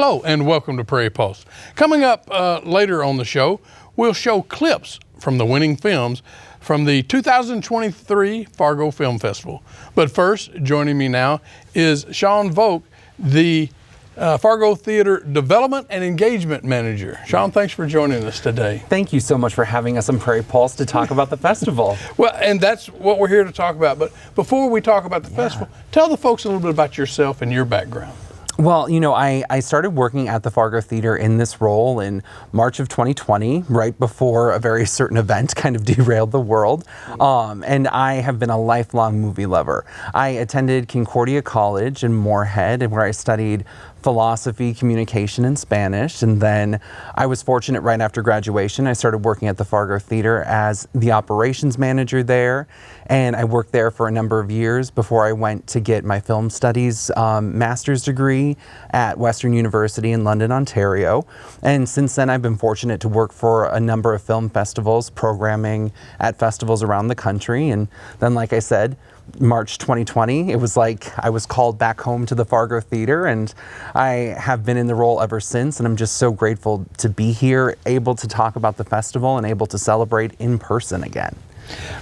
Hello and welcome to Prairie Pulse. Coming up later on the show, we'll show clips from the winning films from the 2023 Fargo Film Festival. But first, joining me now is Sean Volk, the Fargo Theater Development and Engagement Manager. Sean, thanks for joining us today. Thank you so much for having us on Prairie Pulse to talk about the festival. Well, and that's what we're here to talk about. But before we talk about the festival, tell the folks a little bit about yourself and your background. Well, you know, I started working at the Fargo Theater in this role in March of 2020, right before a very certain event kind of derailed the world. And I have been a lifelong movie lover. I attended Concordia College in Moorhead, where I studied philosophy, communication, and Spanish. And then I was fortunate right after graduation, I started working at the Fargo Theater as the operations manager there. And I worked there for a number of years before I went to get my film studies master's degree at Western University in London, Ontario. And since then, I've been fortunate to work for a number of film festivals, programming at festivals around the country. And then, like I said, March 2020, it was like I was called back home to the Fargo Theater, and I have been in the role ever since, and I'm just so grateful to be here, able to talk about the festival and able to celebrate in person again.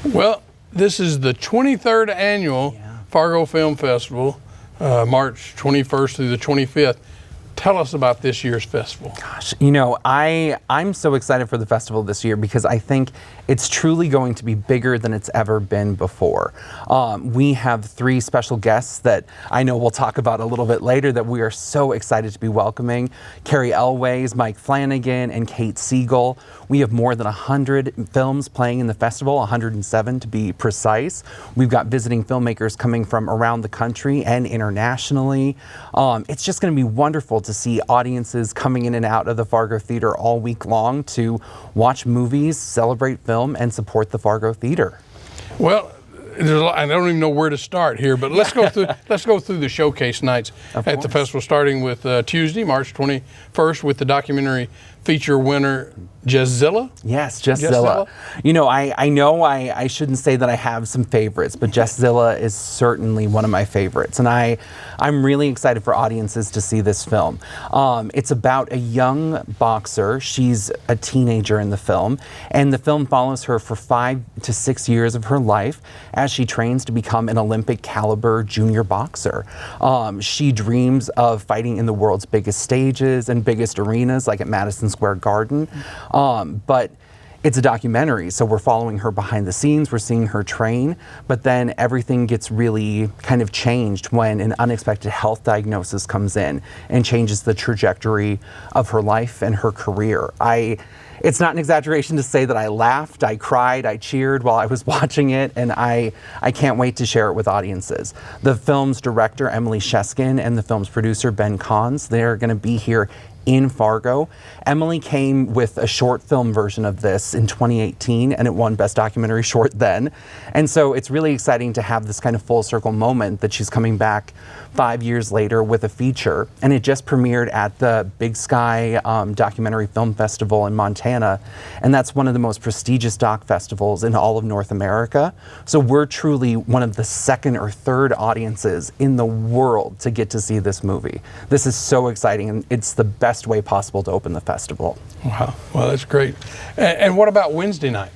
Well, this is the 23rd annual Fargo Film Festival, March 21st through the 25th. Tell us about this year's festival. Gosh, you know, I'm so excited for the festival this year because I think it's truly going to be bigger than it's ever been before. We have 3 special guests that I know we'll talk about a little bit later that we are so excited to be welcoming. Cary Elwes, Mike Flanagan, and Kate Siegel. We have more than 100 films playing in the festival, 107 to be precise. We've got visiting filmmakers coming from around the country and internationally. It's just going to be wonderful to see audiences coming in and out of the Fargo Theater all week long to watch movies, celebrate film, and support the Fargo Theater. Well, I don't even know where to start here, but let's go through the showcase nights at the festival, starting with Tuesday, March 21st, with the documentary feature winner Jess-Zilla. Yes, Jess-Zilla. You know, I shouldn't say that I have some favorites, but Jess-Zilla is certainly one of my favorites, and I'm really excited for audiences to see this film. It's about a young boxer. She's a teenager in the film, and the film follows her for 5 to 6 years of her life as she trains to become an Olympic caliber junior boxer. She dreams of fighting in the world's biggest stages and biggest arenas, like at Madison Square Garden. But it's a documentary, so we're following her behind the scenes, we're seeing her train, but then everything gets really kind of changed when an unexpected health diagnosis comes in and changes the trajectory of her life and her career. It's not an exaggeration to say that I laughed, I cried, I cheered while I was watching it, and I can't wait to share it with audiences. The film's director, Emily Sheskin, and the film's producer, Ben Kahns, they're going to be here in Fargo. Emily came with a short film version of this in 2018, and it won Best Documentary Short then. And so it's really exciting to have this kind of full circle moment that she's coming back 5 years later with a feature. And it just premiered at the Big Sky Documentary Film Festival in Montana. And that's one of the most prestigious doc festivals in all of North America. So we're truly one of the second or third audiences in the world to get to see this movie. This is so exciting, and it's the best way possible to open the festival. Wow, well, that's great. And what about Wednesday night?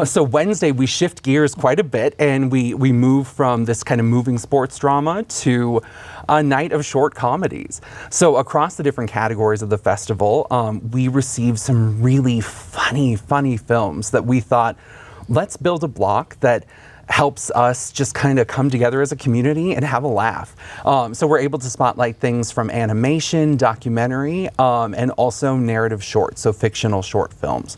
So Wednesday, we shift gears quite a bit, and we move from this kind of moving sports drama to a night of short comedies. So across the different categories of the festival, we received some really funny films that we thought, let's build a block that helps us just kind of come together as a community and have a laugh. So we're able to spotlight things from animation, documentary, and also narrative shorts, so fictional short films.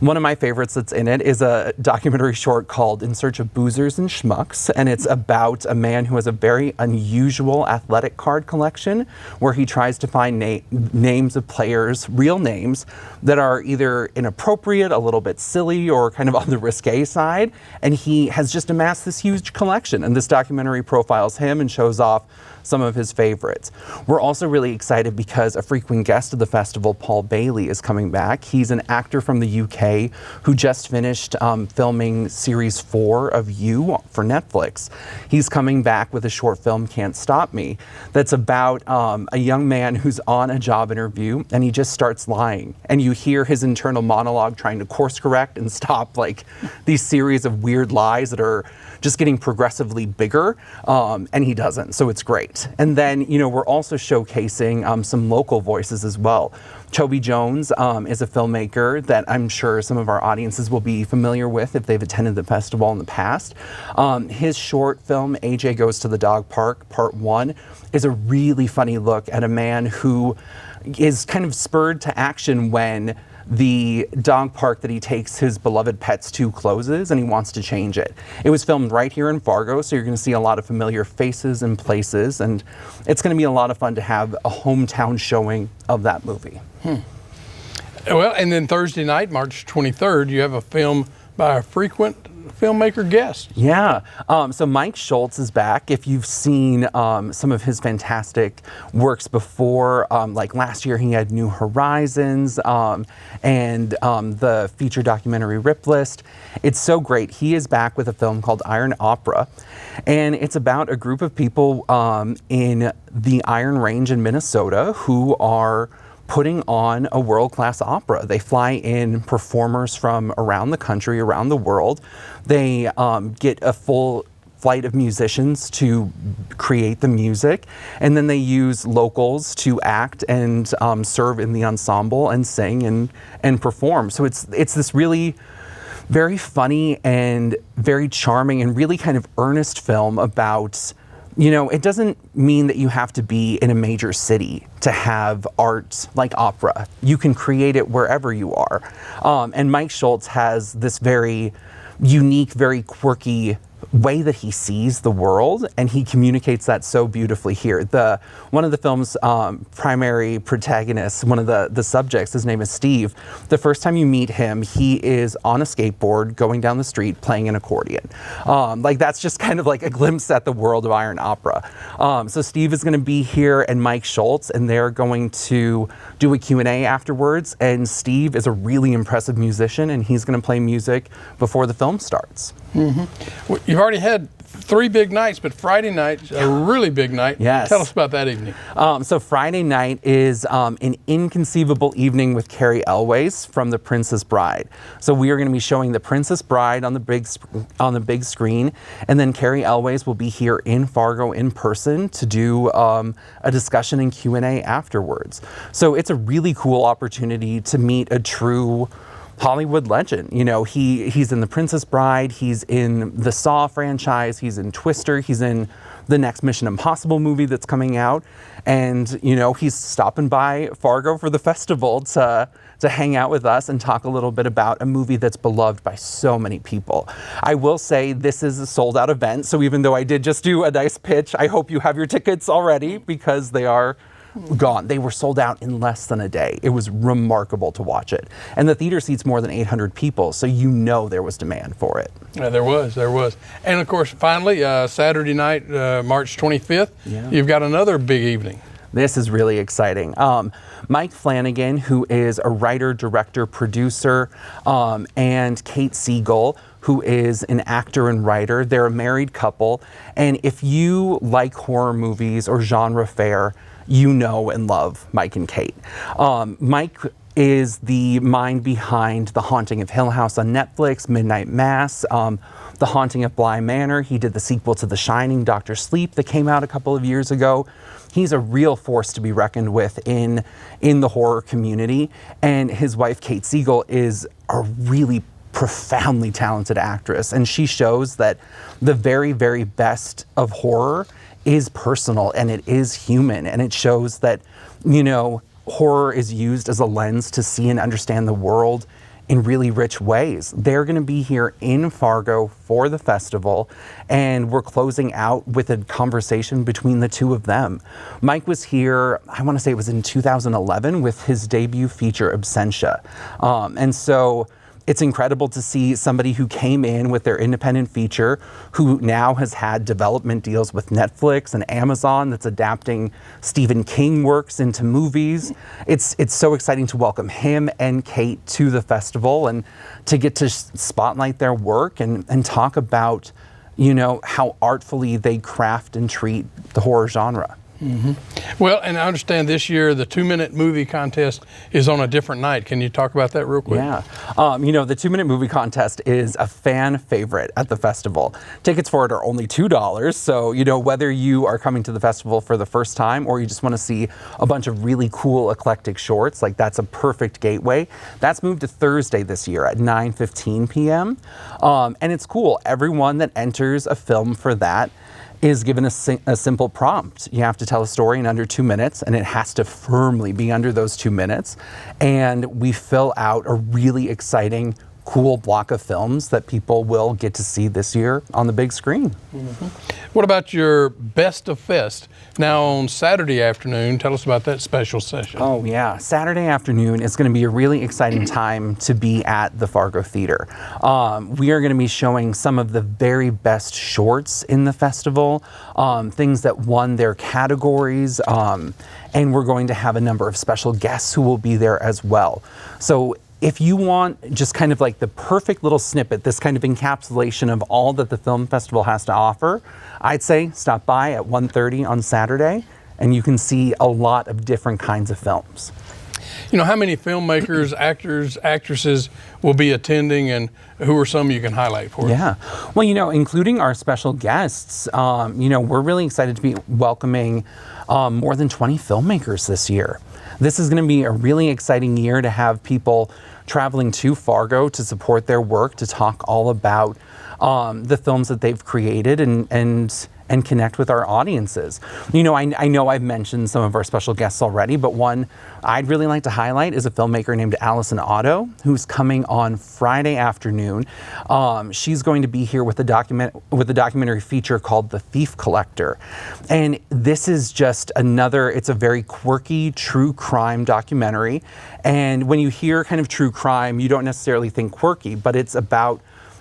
One of my favorites that's in it is a documentary short called In Search of Boozers and Schmucks, and it's about a man who has a very unusual athletic card collection where he tries to find names of players, real names, that are either inappropriate, a little bit silly, or kind of on the risque side, and he has just just amassed this huge collection, and this documentary profiles him and shows off some of his favorites. We're also really excited because a frequent guest of the festival, Paul Bailey, is coming back. He's an actor from the UK who just finished filming series 4 of You for Netflix. He's coming back with a short film, Can't Stop Me, that's about a young man who's on a job interview and he just starts lying. And you hear his internal monologue trying to course correct and stop like these series of weird lies that are just getting progressively bigger, and he doesn't, so it's great. And then, you know, we're also showcasing some local voices as well. Toby Jones is a filmmaker that I'm sure some of our audiences will be familiar with if they've attended the festival in the past. His short film, AJ Goes to the Dog Park, Part 1, is a really funny look at a man who is kind of spurred to action when the dog park that he takes his beloved pets to closes and he wants to change it. It was filmed right here in Fargo, so you're going to see a lot of familiar faces and places, and it's going to be a lot of fun to have a hometown showing of that movie. Well, and then Thursday night, March 23rd, you have a film by a frequent filmmaker guest. Yeah, so Mike Schultz is back. If you've seen some of his fantastic works before, like last year he had New Horizons and the feature documentary Rip List. It's so great. He is back with a film called Iron Opera, and it's about a group of people in the Iron Range in Minnesota who are putting on a world-class opera. They fly in performers from around the country, around the world. They get a full flight of musicians to create the music, and then they use locals to act and serve in the ensemble and sing and perform. So it's this really very funny and very charming and really kind of earnest film about, you know, it doesn't mean that you have to be in a major city to have art like opera. You can create it wherever you are. And Mike Schultz has this very unique, very quirky way that he sees the world, and he communicates that so beautifully here. One of the film's primary protagonists, one of the subjects, his name is Steve. The first time you meet him, he is on a skateboard going down the street playing an accordion. Like that's just kind of like a glimpse at the world of Iron Opera. So Steve is going to be here and Mike Schultz, and they're going to do a Q&A afterwards, and Steve is a really impressive musician, and he's going to play music before the film starts. Mm-hmm. Well, you've already had 3 big nights, but Friday night's a really big night. Yes. Tell us about that evening. So Friday night is an inconceivable evening with Carrie Elways from The Princess Bride. So we are going to be showing The Princess Bride on the big screen, and then Carrie Elways will be here in Fargo in person to do a discussion and Q&A afterwards. So it's a really cool opportunity to meet a true Hollywood legend. You know, he's in The Princess Bride, he's in the Saw franchise, he's in Twister, he's in the next Mission Impossible movie that's coming out, and you know, he's stopping by Fargo for the festival to hang out with us and talk a little bit about a movie that's beloved by so many people. I will say this is a sold out event, so even though I did just do a nice pitch, I hope you have your tickets already because they are gone. They were sold out in less than a day. It was remarkable to watch it. And the theater seats more than 800 people, so you know there was demand for it. Yeah, there was. And of course, finally, Saturday night, March 25th, you've got another big evening. This is really exciting. Mike Flanagan, who is a writer, director, producer, and Kate Siegel, who is an actor and writer. They're a married couple. And if you like horror movies or genre fare, you know and love Mike and Kate. Mike is the mind behind The Haunting of Hill House on Netflix, Midnight Mass, The Haunting of Bly Manor. He did the sequel to The Shining, Dr. Sleep, that came out a couple of years ago. He's a real force to be reckoned with in the horror community. And his wife, Kate Siegel, is a really profoundly talented actress. And she shows that the very, very best of horror is personal and it is human, and it shows that, you know, horror is used as a lens to see and understand the world in really rich ways. They're going to be here in Fargo for the festival, and we're closing out with a conversation between the two of them. Mike was here, I want to say it was in 2011, with his debut feature Absentia. And so It's incredible to see somebody who came in with their independent feature, who now has had development deals with Netflix and Amazon that's adapting Stephen King works into movies. It's so exciting to welcome him and Kate to the festival and to get to spotlight their work and talk about, how artfully they craft and treat the horror genre. Well, and I understand this year the 2-minute movie contest is on a different night. Can you talk about that real quick? Yeah. The 2-minute movie contest is a fan favorite at the festival. Tickets for it are only $2. So, whether you are coming to the festival for the first time or you just want to see a bunch of really cool eclectic shorts, like that's a perfect gateway. That's moved to Thursday this year at 9:15 p.m. And it's cool. Everyone that enters a film for that is given a simple prompt. You have to tell a story in under 2 minutes, and it has to firmly be under those 2 minutes. And we fill out a really exciting, cool block of films that people will get to see this year on the big screen. What about your Best of Fest now on Saturday afternoon? Tell us about that special session. Oh yeah, Saturday afternoon is going to be a really exciting time to be at the Fargo Theater. We are going to be showing some of the very best shorts in the festival, things that won their categories, and we're going to have a number of special guests who will be there as well. So if you want just kind of like the perfect little snippet, this kind of encapsulation of all that the film festival has to offer, I'd say stop by at 1:30 on Saturday and you can see a lot of different kinds of films. How many filmmakers, actors, actresses will be attending, and who are some you can highlight for us? Yeah. Well, including our special guests, we're really excited to be welcoming more than 20 filmmakers this year. This is going to be a really exciting year to have people traveling to Fargo to support their work, to talk all about the films that they've created and connect with our audiences. I know I've mentioned some of our special guests already, but one I'd really like to highlight is a filmmaker named Allison Otto, who's coming on Friday afternoon. She's going to be here with a documentary feature called The Thief Collector. And this is just it's a very quirky true crime documentary. And when you hear kind of true crime, you don't necessarily think quirky, but it's about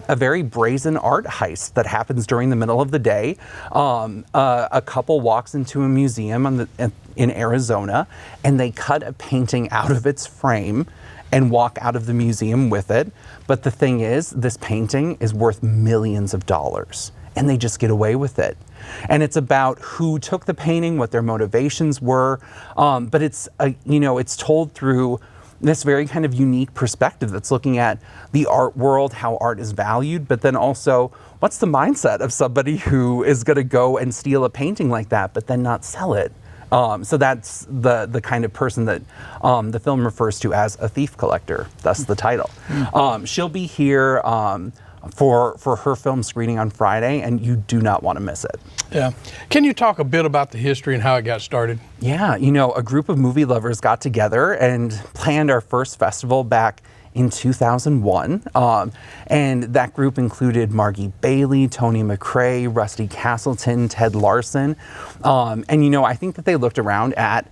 a very brazen art heist that happens during the middle of the day. A couple walks into a museum in Arizona, and they cut a painting out of its frame and walk out of the museum with it. But the thing is, this painting is worth millions of dollars, and they just get away with it. And it's about who took the painting, what their motivations were, but it's told through this very kind of unique perspective that's looking at the art world, how art is valued, but then also what's the mindset of somebody who is going to go and steal a painting like that, but then not sell it. So that's the kind of person that the film refers to as a thief collector, thus the title. She'll be here for her film screening on Friday, and you do not want to miss it. Yeah. Can you talk a bit about the history and how it got started? Yeah, a group of movie lovers got together and planned our first festival back in 2001. And that group included Margie Bailey, Tony McRae, Rusty Castleton, Ted Larson. And I think that they looked around at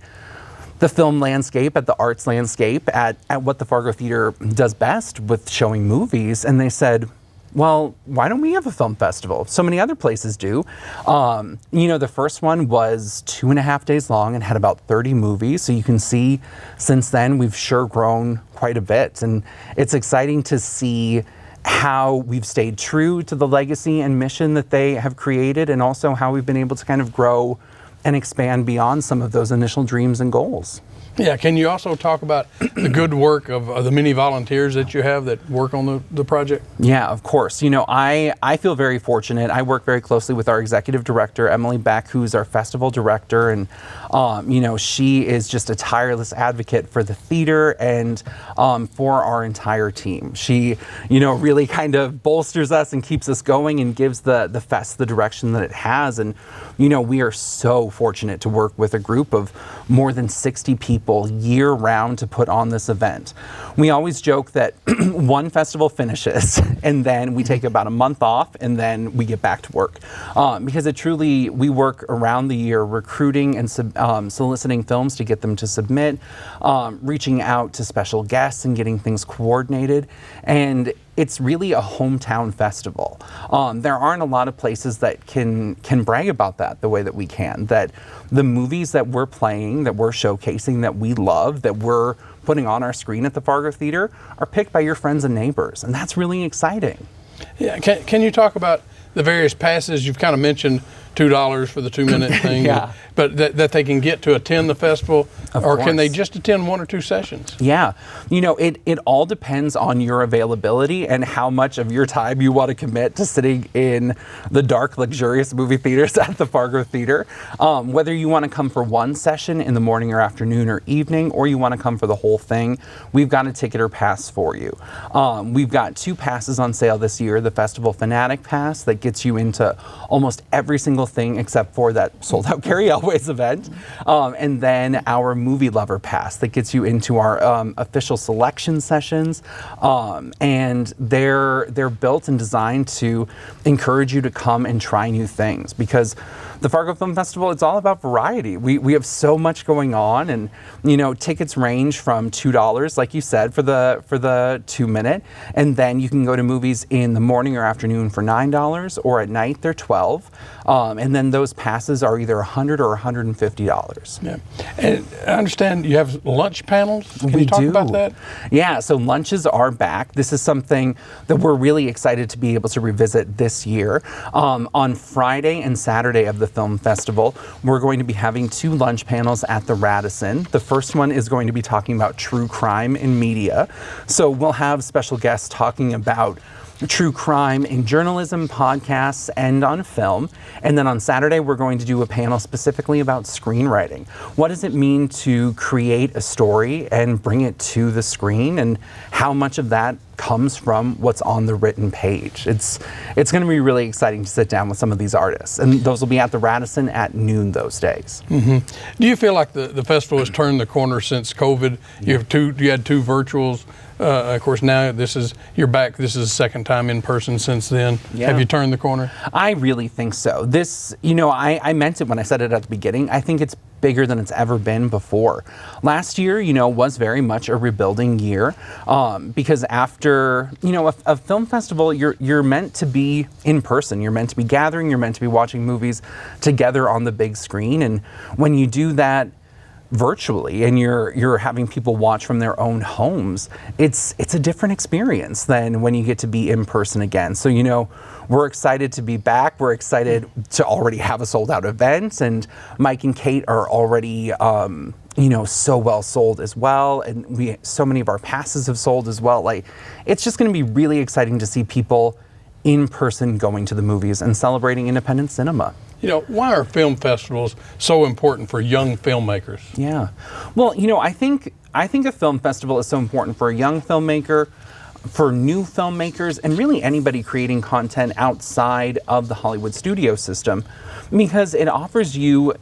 the film landscape, at the arts landscape, at what the Fargo Theater does best with showing movies, and they said, well, why don't we have a film festival? So many other places do. The first one was 2.5 days long and had about 30 movies. So you can see since then we've sure grown quite a bit. And it's exciting to see how we've stayed true to the legacy and mission that they have created, and also how we've been able to kind of grow and expand beyond some of those initial dreams and goals. Yeah, can you also talk about the good work of the many volunteers that you have that work on the project? Yeah, of course. I feel very fortunate. I work very closely with our executive director, Emily Beck, who's our festival director, and she is just a tireless advocate for the theater and for our entire team. She, really kind of bolsters us and keeps us going and gives the fest the direction that it has. And, we are so fortunate to work with a group of more than 60 people people year round to put on this event. We always joke that one festival finishes and then we take about a month off and then we get back to work. Because we work around the year recruiting and soliciting films to get them to submit, reaching out to special guests and getting things coordinated. And it's really a hometown festival. There aren't a lot of places that can brag about that the way that we can. That the movies that we're playing, that we're showcasing, that we love, that we're putting on our screen at the Fargo Theater are picked by your friends and neighbors. And that's really exciting. Yeah, can you talk about the various passes? You've kind of mentioned $2 for the 2-minute thing, Yeah. but that they can get to attend the festival, Of or can they course. just attend 1 or 2 sessions? Yeah, it all depends on your availability and how much of your time you want to commit to sitting in the dark, luxurious movie theaters at the Fargo Theater. Whether you want to come for one session in the morning or afternoon or evening, or you want to come for the whole thing, we've got a ticket or pass for you. We've got 2 passes on sale this year, the Festival Fanatic Pass that gets you into almost every single thing except for that sold out Carrie Elways event, and then our Movie Lover Pass that gets you into our official selection sessions, and they're built and designed to encourage you to come and try new things, because the Fargo Film Festival, it's all about variety. We have so much going on, and tickets range from $2, like you said, for the 2-minute, and then you can go to movies in the morning or afternoon for $9, or at night they're $12, and then those passes are either $100 or $150. Yeah, and I understand you have lunch panels. Can We you talk do. about that? Yeah, so lunches are back. This is something that we're really excited to be able to revisit this year. On Friday and Saturday of the film festival, we're going to be having 2 lunch panels at the Radisson. The first one is going to be talking about true crime in media. So we'll have special guests talking about true crime in journalism, podcasts, and on film. And then on Saturday, we're going to do a panel specifically about screenwriting. What does it mean to create a story and bring it to the screen, and how much of that comes from what's on the written page? It's going to be really exciting to sit down with some of these artists, and those will be at the Radisson at noon those days. Do you feel like the festival has turned the corner since COVID? You had 2 virtuals. Of course, now you're back. This is the second time in person since then. Yeah. Have you turned the corner? I really think so. This, I meant it when I said it at the beginning. I think it's bigger than it's ever been before. Last year, was very much a rebuilding year, because after, a film festival, you're meant to be in person. You're meant to be gathering. You're meant to be watching movies together on the big screen. And when you do that virtually and you're having people watch from their own homes, it's a different experience than when you get to be in person again. So we're excited to be back. We're excited to already have a sold out event, and Mike and Kate are already so well sold as well, and so many of our passes have sold as well. Like, it's just going to be really exciting to see people in person going to the movies and celebrating independent cinema. Why are film festivals so important for young filmmakers? Yeah. Well, I think a film festival is so important for a young filmmaker, for new filmmakers, and really anybody creating content outside of the Hollywood studio system, because it offers you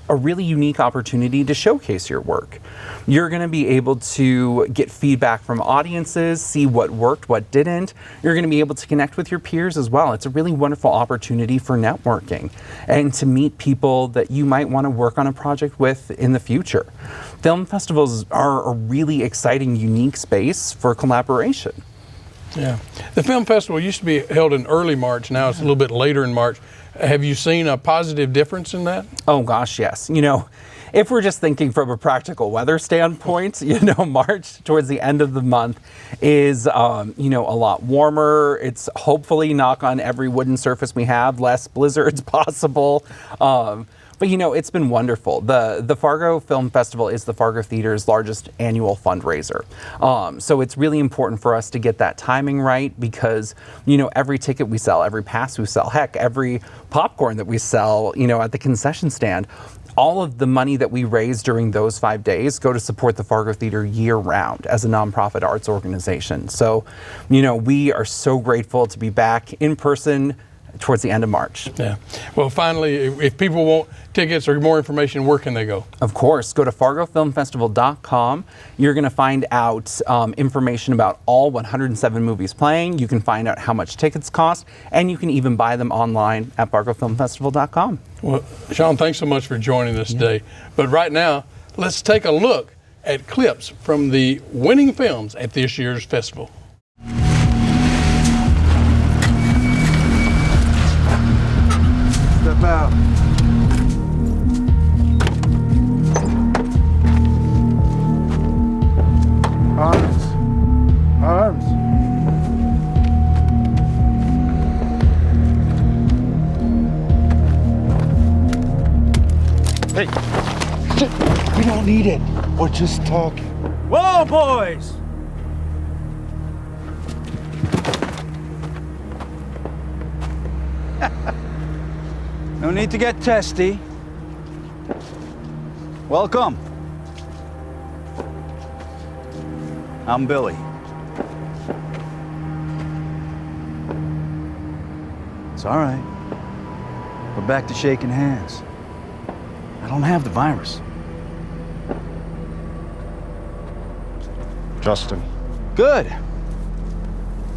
a really unique opportunity to showcase your work. You're going to be able to get feedback from audiences, see what worked, what didn't. You're going to be able to connect with your peers as well. It's a really wonderful opportunity for networking and to meet people that you might want to work on a project with in the future. Film festivals are a really exciting, unique space for collaboration. Yeah. The film festival used to be held in early March. Now it's a little bit later in March. Have you seen a positive difference in that? Oh gosh, yes. If we're just thinking from a practical weather standpoint, March towards the end of the month is, a lot warmer. It's hopefully, knock on every wooden surface we have, less blizzards possible. But it's been wonderful. The Fargo Film Festival is the Fargo Theater's largest annual fundraiser. So it's really important for us to get that timing right, because, every ticket we sell, every pass we sell, heck, every popcorn that we sell, at the concession stand, all of the money that we raise during those 5 days go to support the Fargo Theater year round as a nonprofit arts organization. So, we are so grateful to be back in person, towards the end of March. Yeah. Well, finally, if people want tickets or more information, where can they go? Of course, go to FargoFilmFestival.com. You're going to find out information about all 107 movies playing. You can find out how much tickets cost, and you can even buy them online at FargoFilmFestival.com. Well, Sean, thanks so much for joining us today. But right now, let's take a look at clips from the winning films at this year's festival. Step out. Arms. Arms. Hey. We don't need it. We're just talking. Whoa, boys! No need to get testy. Welcome. I'm Billy. It's all right. We're back to shaking hands. I don't have the virus. Justin. Good.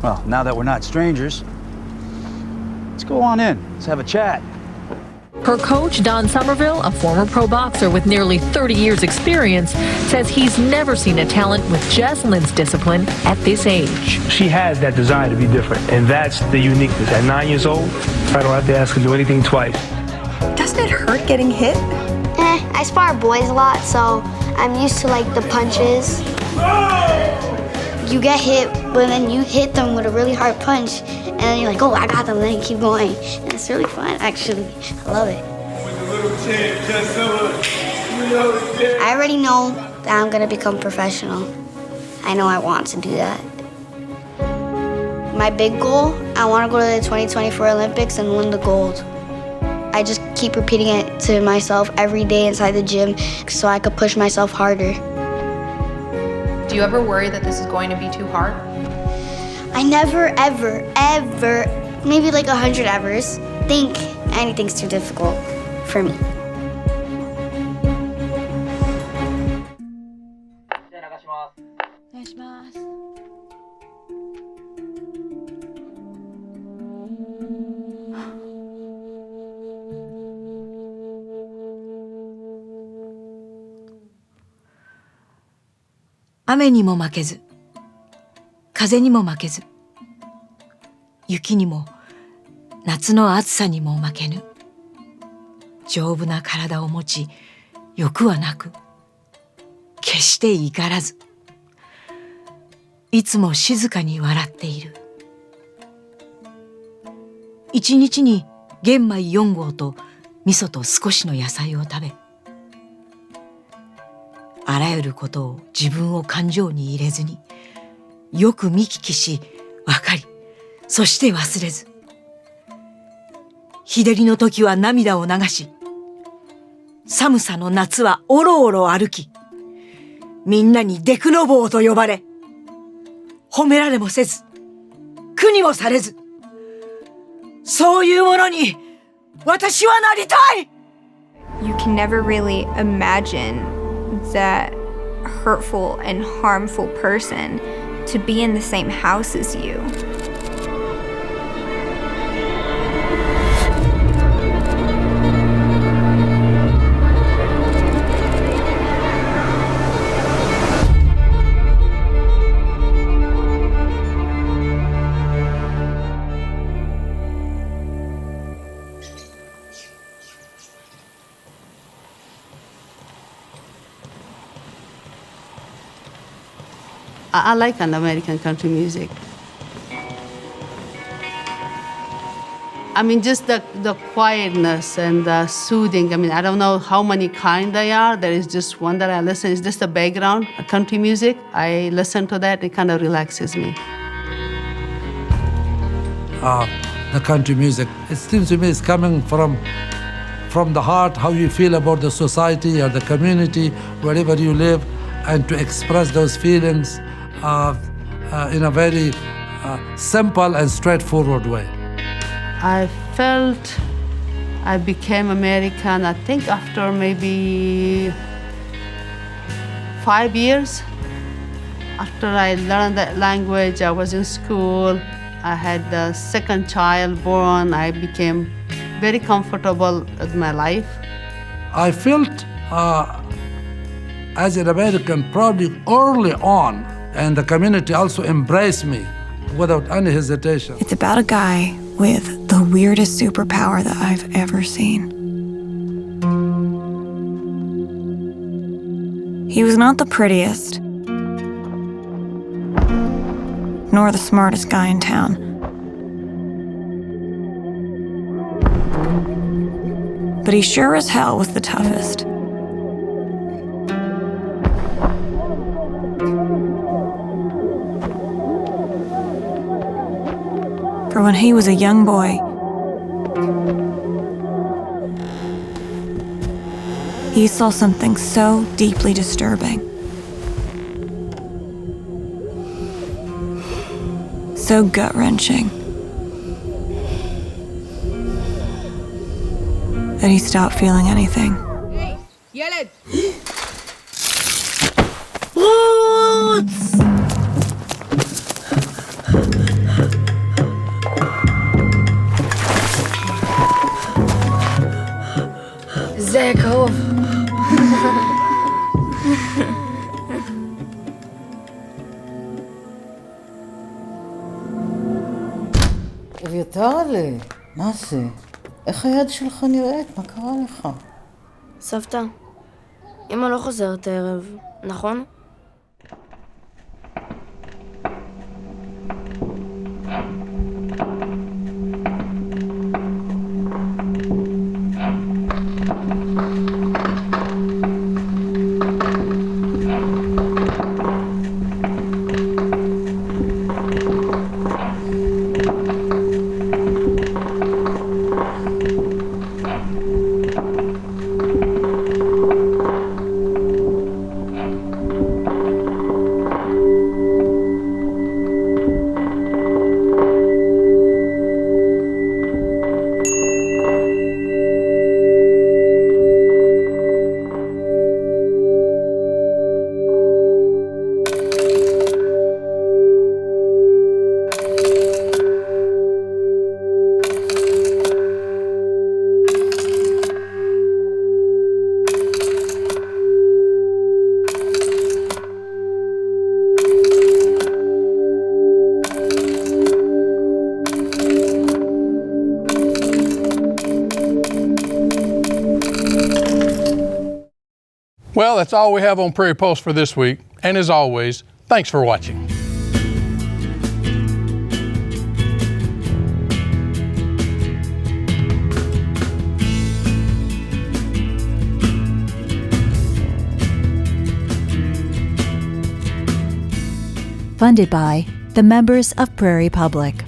Well, now that we're not strangers, let's go on in. Let's have a chat. Her coach, Don Somerville, a former pro boxer with nearly 30 years experience, says he's never seen a talent with Jesslyn's discipline at this age. She has that desire to be different, and that's the uniqueness. At 9 years old, I don't have to ask her to do anything twice. Doesn't it hurt getting hit? I spar boys a lot, so I'm used to like the punches. You get hit, but then you hit them with a really hard punch, and then you're like, oh, I got them, then you keep going. And it's really fun, actually. I love it. I already know that I'm gonna become professional. I know I want to do that. My big goal, I wanna go to the 2024 Olympics and win the gold. I just keep repeating it to myself every day inside the gym so I could push myself harder. Do you ever worry that this is going to be too hard? I never, ever, maybe like 100 evers, think anything's too difficult for me.雨にも負けず、風にも負けず、雪にも夏の暑さにも負けぬ。丈夫な体を持ち、欲はなく、決して怒らず、いつも静かに笑っている。一日に玄米4合と味噌と少しの野菜を食べ、あらゆることを自分を感情に入れずに、よく見聞きし、分かり、そして忘れず。日照りの時は涙を流し、寒さの夏はおろおろ歩き、みんなにデクノボーと呼ばれ、褒められもせず、苦にもされず、そういうものに私はなりたい! You can never really imagine that hurtful and harmful person to be in the same house as you. I like an American country music. I mean, just the quietness and the soothing. I mean, I don't know how many kind they are. There is just one that I listen. It's just the background, country music. I listen to that. It kind of relaxes me. The country music, it seems to me it's coming from the heart, how you feel about the society or the community, wherever you live, and to express those feelings in a very simple and straightforward way. I felt I became American, I think after maybe 5 years. After I learned that language, I was in school. I had the second child born. I became very comfortable with my life. I felt as an American probably early on, and the community also embraced me without any hesitation. It's about a guy with the weirdest superpower that I've ever seen. He was not the prettiest, nor the smartest guy in town. But he sure as hell was the toughest. For when he was a young boy, he saw something so deeply disturbing, so gut-wrenching, that he stopped feeling anything. Hey, يلد! ازيك اهو. אביתרלי, מה זה? איך היד שלך נראית? מה קרה לך? סבתא, אמא לא חוזרת הערב, נכון? Well, that's all we have on Prairie Pulse for this week. And as always, thanks for watching. Funded by the members of Prairie Public.